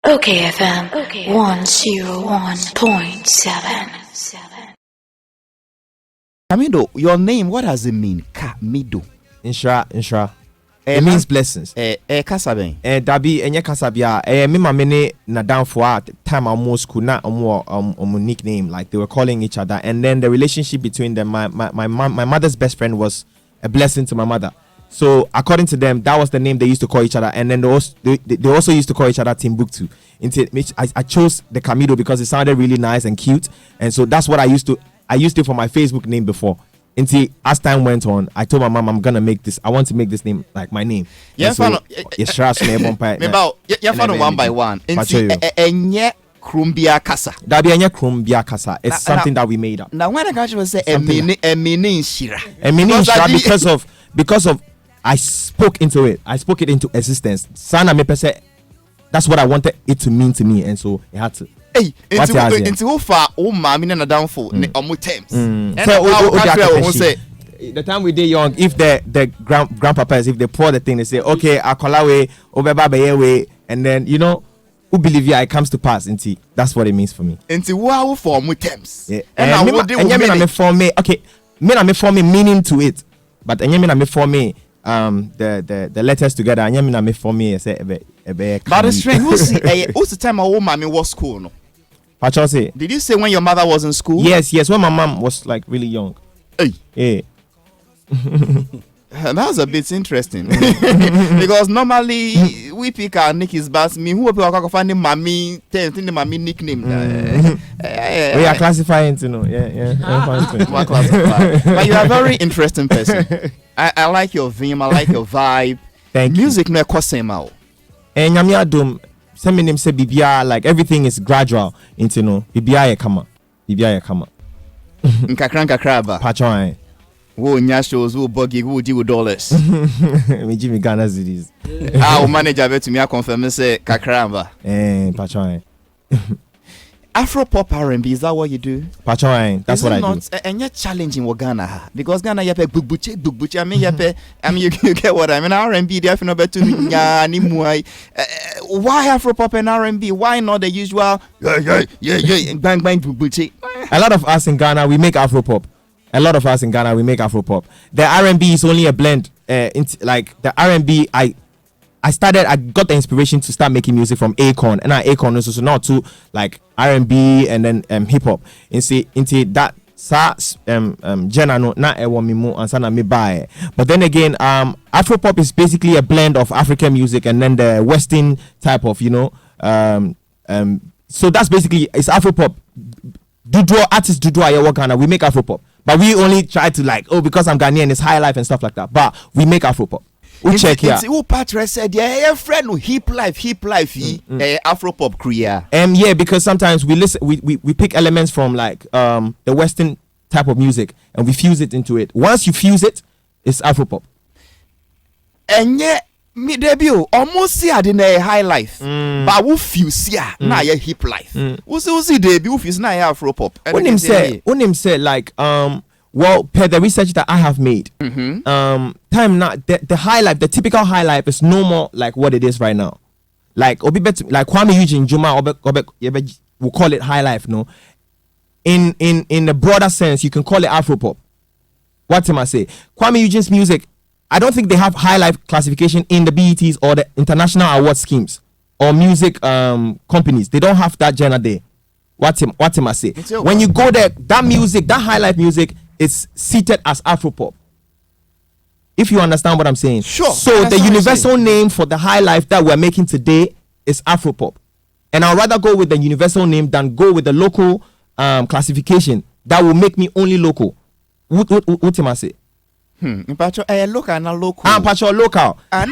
OKFM 101.7. Camidoh, your name, what does it mean? Camidoh. Inshra. It means blessings. Kasaben. Dabi enye kasabia. Me mamene na down for time almost school na nickname, like they were calling each other, and then the relationship between them. My mother's best friend was a blessing to my mother. So according to them, that was the name they used to call each other, and then they also used to call each other Timbuktu. I chose the Camidoh because it sounded really nice and cute, and so that's what I used it for my Facebook name before. Until as time went on, I told my mom I want to make this name like my name. Yeah, so, one by one. Enye Krumbia Kasa. That be enye Krumbia Kasa. It's something that we made up. Now when I got you say emini Shira. Emini Shira because of I spoke into it. I spoke it into existence. Sana me pese. That's what I wanted it to mean to me, and so it had to. Hey, into how far mommy na downfall omu terms. The time we did young, if the grandpapas, if they pour the thing, they say, okay, akolawe, obeba beyewe, and then who believe it comes to pass. Into that's what it means for me. Into wow for omu terms. Yeah. And me for me, okay, me for me meaning to it, but me for me the letters together. Me for me say but it's strange. Who's the time our mommy was school? No. Did you say when your mother was in school? Yes, when my mom was like really young. Hey. Yeah. That was a bit interesting. Because normally we pick our Nicky's but me who people find the mommy nickname. We are classifying Yeah. But you are a very interesting person. I like your vim, I like your vibe. Thank Music no same out. And Nyamiadum Seminim say Bibia, like everything is gradual into Bibia ye kama. Nkakra. Pachoy. Wo nyashos, wo buggy, wo deal with dollars. Me Jimmy Ghana cities. Our manager bet to me confirm say kakramba. Pachoy. Afro pop R&B, is that what you do? Pachoy, that's what I do. And you're challenging what Ghana because Ghana yape bukbuche. I mean you get what I mean. R&B definitely better to me. Why Afro pop and R&B? Why not the usual yeah bang bukbuche? A lot of us in Ghana we make Afro pop. The R&B is only a blend. Like the R&B, I got the inspiration to start making music from Akon, and Akon is also not to like R&B and then hip hop. Into that genre no na e want me more and sana me buy. But then again, Afro pop is basically a blend of African music and then the Western type of so that's basically it's Afro pop. Artists Ghana, we make Afro pop. But we only try to because I'm Ghanaian, it's high life and stuff like that. But we make Afro pop. We check here. It's who Patrick said, yeah, friend who hip life, Afro pop career. Yeah, because sometimes we listen, we pick elements from the Western type of music and we fuse it into it. Once you fuse it, it's Afro pop. And yeah, me debut almost see a high life, but we fuse na ya hip life. We see debut fuse na ya Afro pop. When him say well, per the research that I have made, time now the high life, the typical high life is no more like what it is right now. Like Kwame Eugene Juma, we'll call it high life. No, in a broader sense, you can call it Afro pop. What am I say? Kwame Eugene's music, I don't think they have high life classification in the BETs or the international award schemes or music companies. They don't have that genre there. What am I say? When you go there, that music, that high life music, is seated as Afropop. If you understand what I'm saying. Sure. So the universal name for the high life that we're making today is Afropop. And I'd rather go with the universal name than go with the local classification that will make me only local. What am I say? Pacho local na local. Pacho local. Na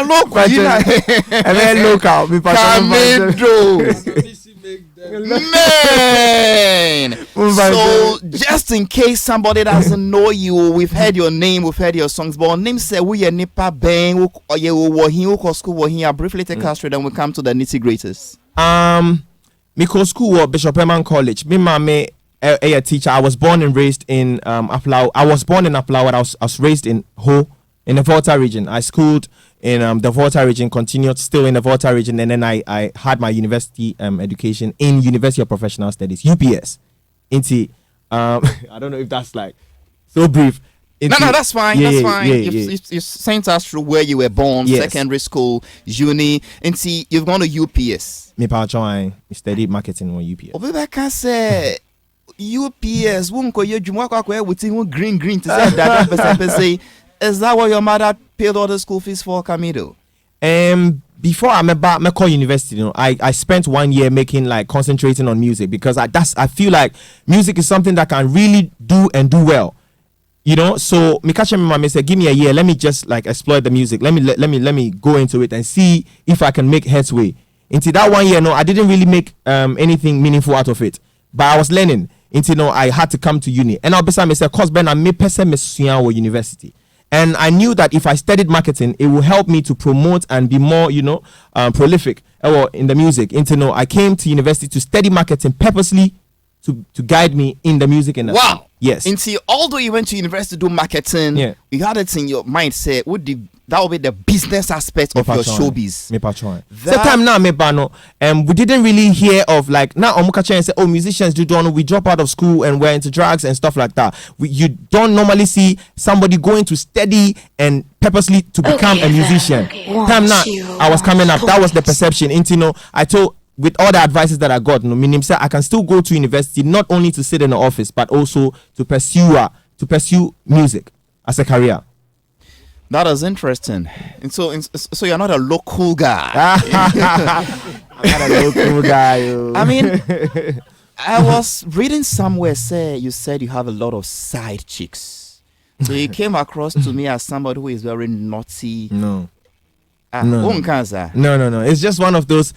local. Man. So just in case somebody doesn't know you, we've heard your name, we've heard your songs, but name say we are nipa bang or you were school here. Briefly take us through, then we come to the nitty gritties. Me go school at Bishop Eman College. Me a teacher. I was born and raised in Aflao. I was born in Aflao, but I was raised in Ho, in the Volta region. I schooled in the Volta region, continued still in the Volta region, and then I had my university education in University of Professional Studies, UPS. Into I don't know if that's like so brief. No, that's fine. That's fine. You've sent us through where you were born, secondary school, uni, and see you've gone to UPS. Me I studied marketing on UPS. Obi can say UPS. Wonko you jumwa kwa with green to say that. Is that what your mother paid all the school fees for, Camidoh? Before I call university, I spent 1 year concentrating on music because I feel like music is something that can really do well. So me catch me mama said, give me a year, let me just explore the music. Let me go into it and see if I can make headway. Into that 1 year, I didn't really make anything meaningful out of it. But I was learning. I had to come to uni. And I'll be saying, cause Ben I me person me university. And I knew that if I studied marketing, it will help me to promote and be more, prolific in the music. I came to university to study marketing purposely to guide me in the music industry. Wow. Yes. Although you went to university to do marketing, you had it in your mindset. That would be the business aspect of your showbiz. We didn't really hear of now Omukache and say, oh, musicians we drop out of school and we're into drugs and stuff like that. You don't normally see somebody going to study and purposely to become a musician. I was coming up. That was the perception. I told with all the advices that I got, meaning I can still go to university not only to sit in the office but also to pursue music as a career. That is interesting. And so you're not a local guy. I'm not a local guy. I mean, I was reading somewhere you said you have a lot of side chicks. So you came across to me as somebody who is very naughty. No. No. It's just one of those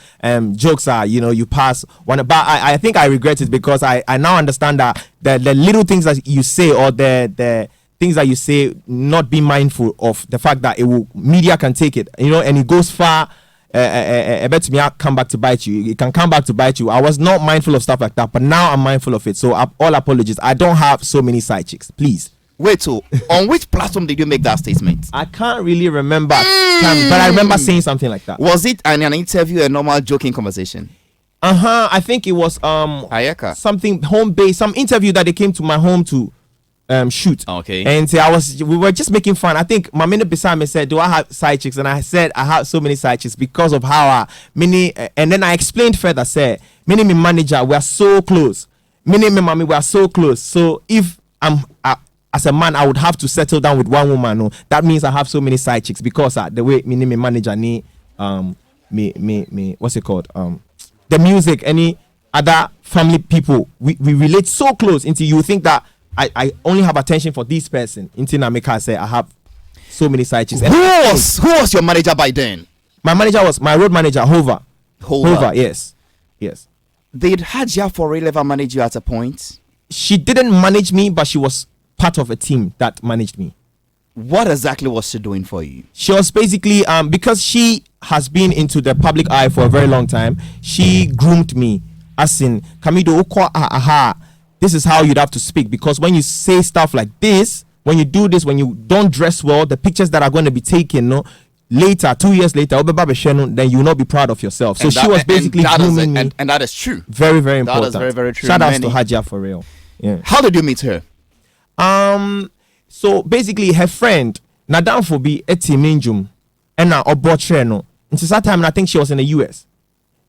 jokes you pass one. But I think I regret it because I now understand that the little things that you say or the things that you say, not be mindful of the fact that media can take it, and it goes far. I bet me I'll come back to bite you. It can come back to bite you. I was not mindful of stuff like that, but now I'm mindful of it. So all apologies. I don't have so many side chicks. Please. Wait, so on which platform did you make that statement? I can't really remember, but I remember saying something like that. Was it an interview, a normal joking conversation? I think it was Ayaka. Something home based, some interview that they came to my home to shoot. Okay. And we were just making fun. I think my minute beside me said, do I have side chicks? And I said I have so many side chicks because of how many and then I explained further, said many me manager, we are so close. Many me mommy, we are so close. So if I'm as a man, I would have to settle down with one woman. No, that means I have so many side chicks because the way me manager me what's it called? The music, any other family people, we relate so close into you think that I only have attention for this person. Into Namika say I have so many side chicks. Who was your manager by then? My manager was my road manager, Hova. Yes. Did Hajia for real ever manage you at a point? She didn't manage me, but she was part of a team that managed me. What exactly was she doing for you? She was basically because she has been into the public eye for a very long time. She groomed me, as in Camidoh, this is how you'd have to speak, because when you say stuff like this, when you do this, when you don't dress well, the pictures that are going to be taken, later, 2 years later, then you will not be proud of yourself. So she was basically grooming me. And that is true. Very, very important. That is very, very true. Shout outs to Hajia for real. Yeah. How did you meet her? So basically her friend Nadam for be eti minjum and now obotreno. Until that time, I think she was in the US.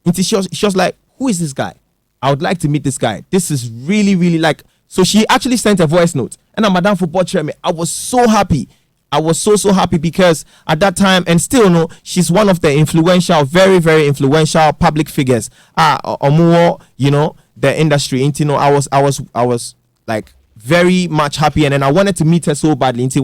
Until she was like, who is this guy? I would like to meet this guy. This is really, really like. So she actually sent a voice note. And now Madam for me, I was so happy. I was so happy because at that time, and still she's one of the influential, very, very influential public figures. The industry. I was like very much happy, and then I wanted to meet her so badly. Yes,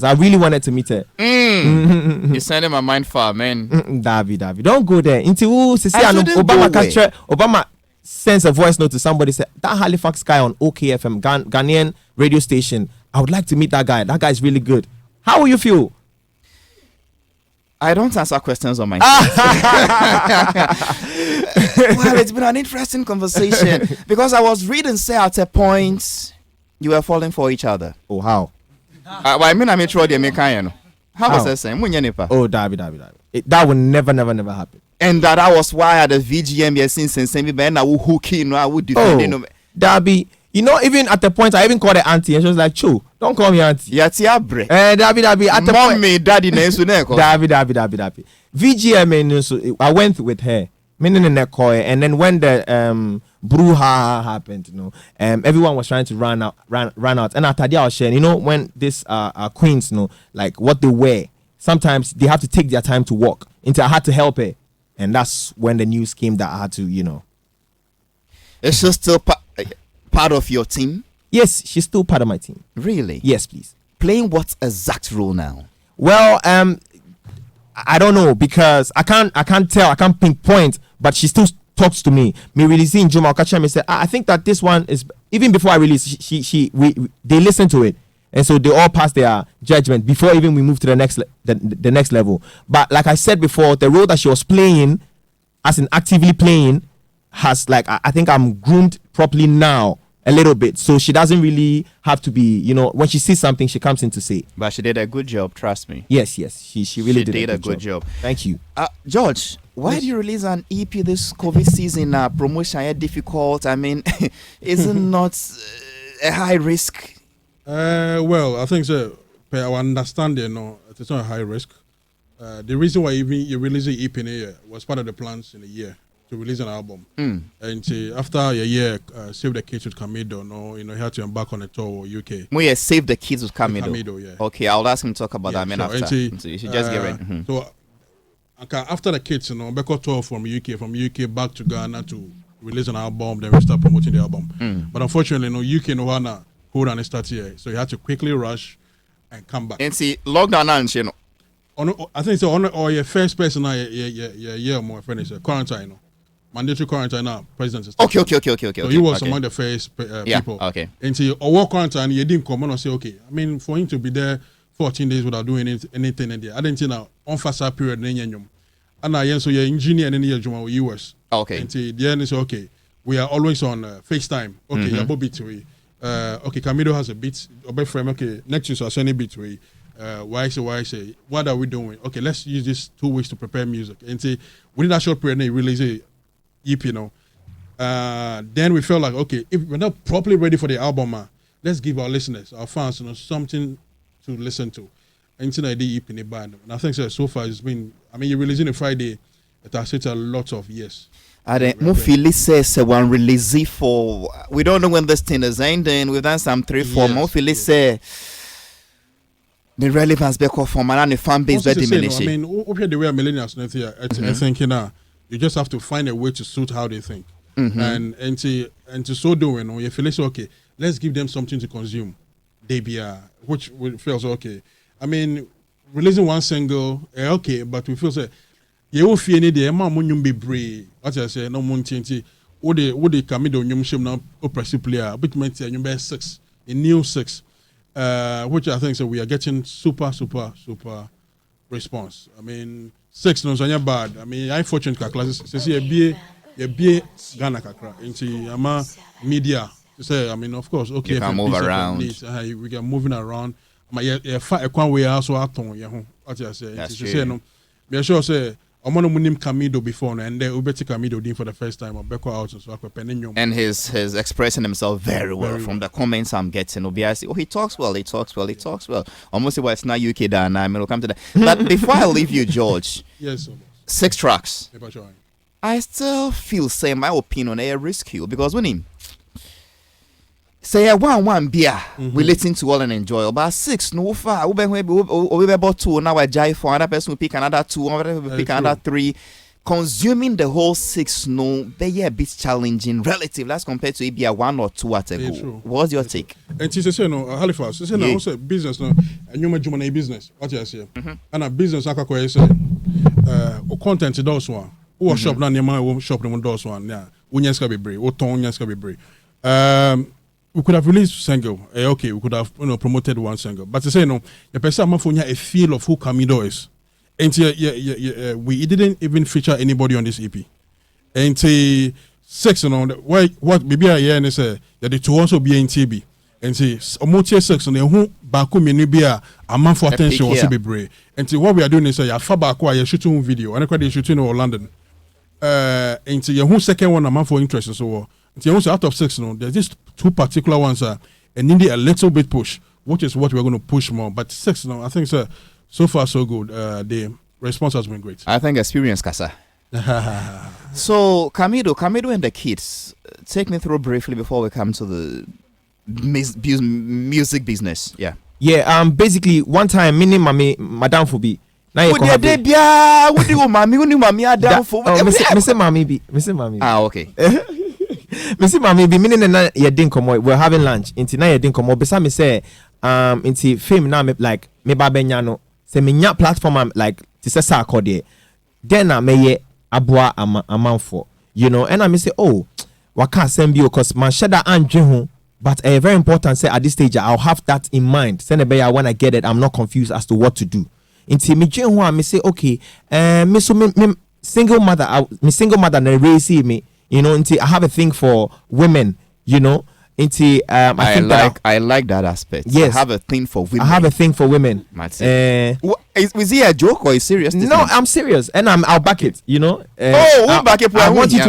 I really wanted to meet her. You're sending my mind far, man. David, don't go there. Obama sends a voice note to somebody, said that Halifax guy on OKFM, Ghanaian radio station, I would like to meet that guy. That guy is really good. How will you feel? I don't answer questions on my Well, it's been an interesting conversation because I was reading, say, at a point you were falling for each other. Oh, how? Well, I mean, throw the American. How was that saying? Oh, Dabi. That would never happen. And that was why at the VGM, yes, since I would hook in, I would defend him. Dabi, you know, even at the point I even called her auntie, and she was like, "Cho, don't call me auntie." Yeah, Dabi. At the Mom, me, daddy, Dabi. VGM, so I went with her, meaning in the call, and then when the brouhaha happened, you know, everyone was trying to run out, and after that I was sharing, you know, when this queens, you know, like what they wear, sometimes they have to take their time to walk. Until I had to help her, and that's when the news came that I had to, you know. Is she still part of your team? Yes, she's still part of my team. Really? Yes, please. Playing what exact role now? Well, I don't know because I can't tell, I can't pinpoint, but she still talks to me. Me releasing Juma Okacha, me say, I think that this one is, even before I release, they listen to it, and so they all pass their judgment before even we move to the next level. But like I said before, the role that she was playing, as in actively playing, has, like, I think I'm groomed properly now a little bit, so she doesn't really have to be, you know, when she sees something she comes in to say. But she did a good job, trust me. Yes, she really did a good job. Thank you. George, why did you release an EP this COVID season? Promotion is difficult. I mean, isn't not a high risk? Well, I think so. I understand, you know, it's not a high risk. The reason why even you release an EP in a year was part of the plans in a year to release an album. And after a year, Save the Kids with Camidoh, you know, he had to embark on a tour UK. We Save the Kids with Camidoh. Camidoh, yeah. Okay, I'll ask him to talk about that sure. after. So you should just get ready. So after the Kids, you know, back on tour from UK back to Ghana to release an album, then we start promoting the album. But unfortunately, you know, UK no one hold on and start here, so you had to quickly rush and come back. And see, lockdown and you know. I think so. On your first person, yeah, more finish quarantine, you know. Mandatory quarantine now, president. Okay. So he was among the first people. Okay. And so, or quarantine, he didn't come on and say, okay. I mean, for him to be there 14 days without doing anything in there, I didn't know on fast period. And I so your engineer and then your US. Okay. And so the end is okay. We are always on FaceTime. Okay, you're Bobby to okay, Camidoh has a beat. Okay, next year, so I send a beat to why say, what are we doing? Okay, let's use these 2 weeks to prepare music. And say, within that short period, they release a EP, you know. Then we felt like, okay, if we're not properly ready for the album, let's give our listeners, our fans, you know, something to listen to. And so I did EP in the band. And I think so far it's been, I mean, you're releasing a Friday, it has hit a lot of years. Mufili says one release for, we don't know when this thing is ending. We've done some 3-4. Mufili say the relevance because for man and the fan base very diminishing. I mean, over the way millennials I think, you know, you just have to find a way to suit how they think. And to so doing, you feel it's okay, let's give them something to consume. They be which feels okay. I mean, releasing one single, okay, but we feel say you will feel any day, man, be brave. What I say, no one change. What the Camidoh nyum shim now oppressive player, which meant you be 6, a new 6, which I think so we are getting super response. I mean, 6 no so bad. I mean, I fortunate classes. Say a be Ghana kakra into ama media. Say, I mean, of course, okay, you can move around. We can moving around. My fight a way also aton yeho. What I say, say no. Be sure say I'm on munim Camidoh before and then Ubeti Camidoh did for the first time or Beko out so and his expressing himself very well from the comments I'm getting. Obviously, he talks well. Almost well, it's not UK down. I mean, we'll come to that. But before I leave you, George, yes, 6 tracks. I still feel say my opinion a risky because when him say a one beer we listen to all and enjoy about 6 no far we be about 2 now I jive for another person will pick another 2 another will pick another 3 consuming the whole 6 no be a bit challenging relative as compared to maybe a 1 or 2 at a go. What's your take? And she say no Halifax she say no also business no and you major money business what you say and a business akakwa say content those one who shop na near shop no those one yeah unyanska be brave o ton unyanska be brave we could have released single. Okay, we could have promoted one single. But to say no, the person a feel of who Camidoh is. And we didn't even feature anybody on this EP. And 6, you know, what maybe I hear and say that the two also be in TB. And say omotie 6 on the who baku menu be a man for attention was be brave. And what we are doing is say ya fa baku a shooting video and they shooting in London. And say who second one a man for interest so. And say out of 6, you know, there's just 2 particular ones and need a little bit push, which is what we're going to push more. But 6, you know, I think so far so good. The response has been great. I think experience, Kasa. So Camidoh and the kids, take me through briefly before we come to the music business. Yeah, basically one time me madam for be now you what do you mommy down for me okay. Missy mommy be meaning na ye din komo we're having lunch inti na ye din komo besa me say inti fame na me like me ba benya no say me nya platform like ti say sa akode then na me ye aboa amanfo, you know, and I me say oh waka send you cause man sheda andwe ho. But very important, say at this stage, I'll have that in mind. Send a bear when I get it, I'm not confused as to what to do. Inti me say, okay, me single mother, na raise me, you know, inti I have a thing for women, you know. Inti I like that aspect. Yes, I have a thing for women. I have a thing for women. Is he a joke or is serious? No, I'm serious, and I'll back it. You know. Back it. I want you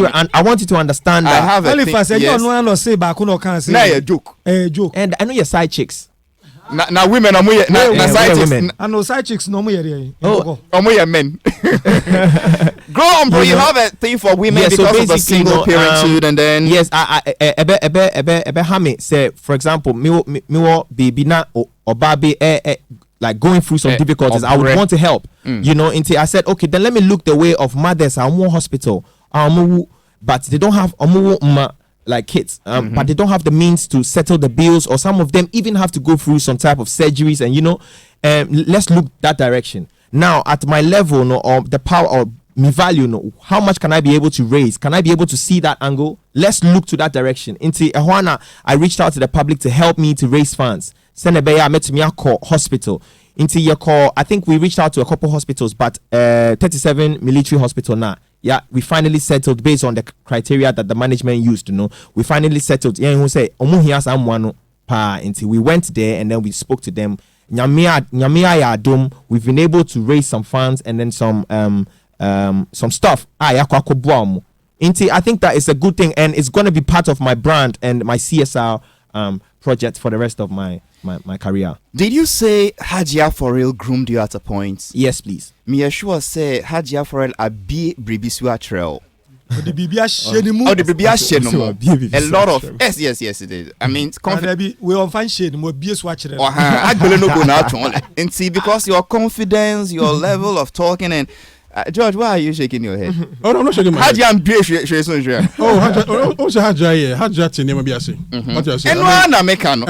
to understand that. I have a thing. Yes. A joke. Joke. And I know your side chicks. Now women are side chicks. I know side chicks no more. Men. Grow on, bro. You have a thing for women because of the single parenthood, and then yes, I hame say for example, me baby na or baby like going through some difficulties. I would want to help, you know. Until I said, okay, then let me look the way of mothers. I'm more hospital, but they don't have like kids, but they don't have the means to settle the bills, or some of them even have to go through some type of surgeries, and you know, let's look that direction. Now, at my level, no, or the power or me value, no, how much can I be able to raise? Can I be able to see that angle? Let's look to that direction. Into Ehwana, I reached out to the public to help me to raise funds. Senebeya met me hospital. Into your call, I think we reached out to a couple hospitals, but 37 military hospital now. Yeah, we finally settled based on the criteria that the management used to know. We finally settled. Yeah, who say until we went there and then we spoke to them. We've been able to raise some funds and then some stuff. I think that is a good thing, and it's going to be part of my brand and my CSR project for the rest of my career. Did you say Hajia for real groomed you at a point? Yes, please. Me sure say Hajia for real abi bribisua trail. The Bibia Shenimu. The Bibia Shenimu. A lot of yes it is. I mean, we on find shade more BS watcher. I no go now and see because your confidence, your level of talking and George, why are you shaking your head? Oh, no, I'm not shaking my head. Hajia Hajia to name be say. And one American.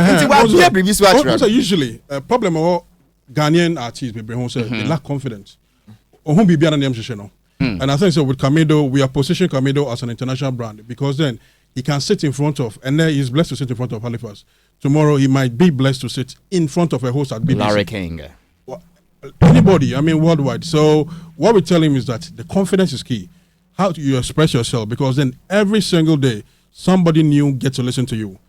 Usually problem of Ghanaian artists be say they lack confidence. Or whom be better than them. And I think so with Camidoh, we are positioning Camidoh as an international brand because then he can sit in front of, and then he's blessed to sit in front of Halifax. Tomorrow he might be blessed to sit in front of a host at BBC. Larry King. Anybody, I mean worldwide. So what we tell him is that the confidence is key. How do you express yourself? Because then every single day somebody new gets to listen to you.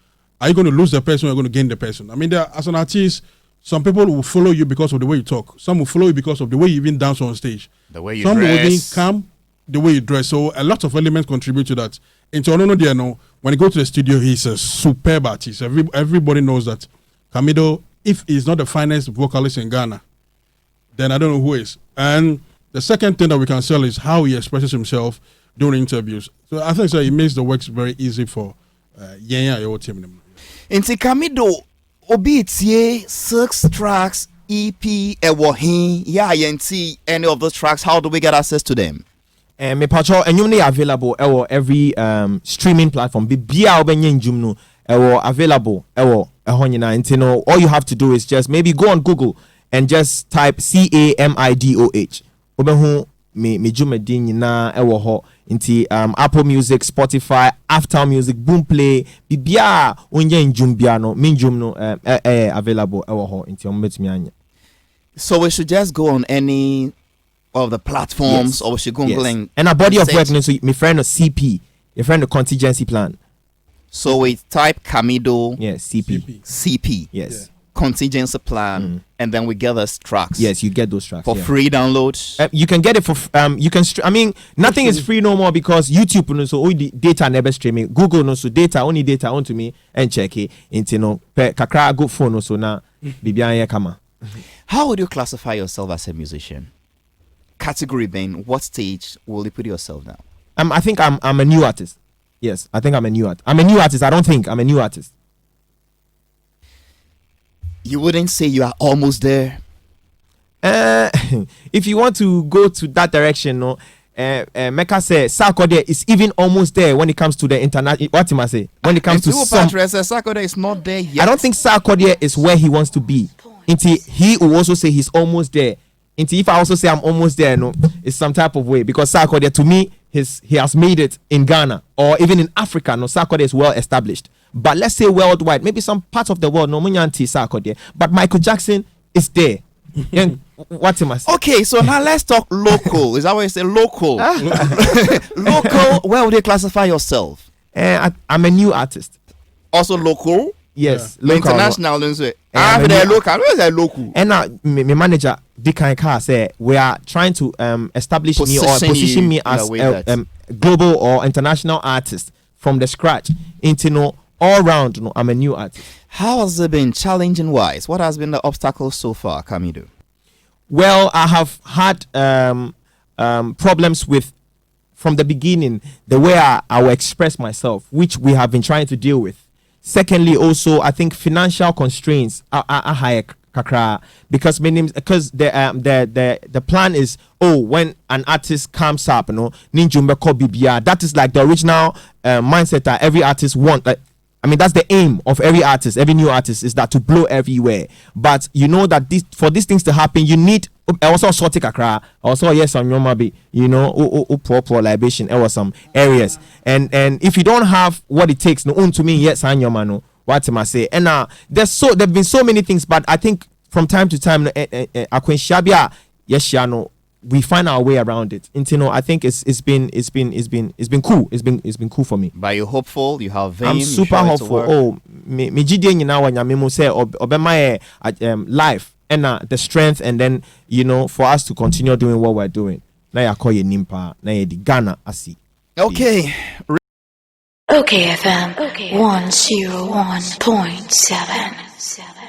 Are you going to lose the person or are you going to gain the person? I mean, as an artist, some people will follow you because of the way you talk. Some will follow you because of the way you even dance on stage. The way you dress. Some will even come the way you dress. So a lot of elements contribute to that. And so when you go to the studio, he's a superb artist. Everybody knows that Camidoh, if he's not the finest vocalist in Ghana, then I don't know who is. And the second thing that we can sell is how he expresses himself during interviews. So I think it makes the works very easy for your team. Into Camidoh, Obitie 6 tracks, EP, any of those tracks, how do we get access to them? Me patrol and you available every streaming platform. Be available all you have to do is just maybe go on Google and just type Camidoh. Obehu me jumedin na ewo ho inti Apple Music, Spotify, After Music, Boomplay, bibia onye njumbia no minjum no available ewo ho inti ometumi anya. So we should just go on any of the platforms, or we should Google and a body of work. So my friend of CP, your friend of contingency plan. So we type Camidoh. Yes, CP. Yes. Contingency plan, and then we get those tracks. Yes, you get those tracks for free downloads. You can get it for you can. I mean, nothing is free no more because YouTube no so only data never streaming. Google no so data only data onto me and check it into no kakra good phone no so na bibian kama. How would you classify yourself as a musician? Category then, what stage will you put yourself now? I think I'm a new artist. Yes, I think I'm a new artist. I'm a new artist. I don't think I'm a new artist. You wouldn't say you are almost there. If you want to go to that direction, no. Mecca say Sarkodie is even almost there when it comes to the international. What am I say? When it comes to some, Sarkodie is not there yet. I don't think Sarkodie is where he wants to be. Until he will also say he's almost there. Until if I also say I'm almost there, no, it's some type of way because Sarkodie to me he has made it in Ghana or even in Africa. No, Sarkodie is well established. But let's say worldwide, maybe some parts of the world, no munyanti Sarkodie. But Michael Jackson is there. What am I saying? Okay, so now let's talk local. Is that what you say? Local. Local. Where would you classify yourself? I'm a new artist. Also local. Yes, yeah. Local. International. Local. Where is that local? And my manager, Dick Car, said we are trying to establish me or position me as a global or international artist from the scratch into no all round. No, I'm a new artist. How has it been challenging wise? What has been the obstacle so far, Camidoh? Well, I have had problems with from the beginning the way I will express myself, which we have been trying to deal with. Secondly, also I think financial constraints are higher kakra because the plan is when an artist comes up, you know, ninjumbe ko bibia. That is like the original mindset that every artist want. Like, I mean, that's the aim of every artist, every new artist is that to blow everywhere. But you know that for these things to happen, you need also sort of kakra, also yes on your maybe, you know, poor libation or some areas. And if you don't have what it takes, no to me yes on your mano. What am I say? And there've been so many things, but I think from time to time, yes, we find our way around it. And you know, I think it's been cool. It's been cool for me. But you're hopeful. You have vein. I'm super hopeful. Me jide now when you say my life and the strength, and then you know for us to continue doing what we're doing. Now you call you Nimpa. Now you the Ghana asi. Okay. OKFM 101.7.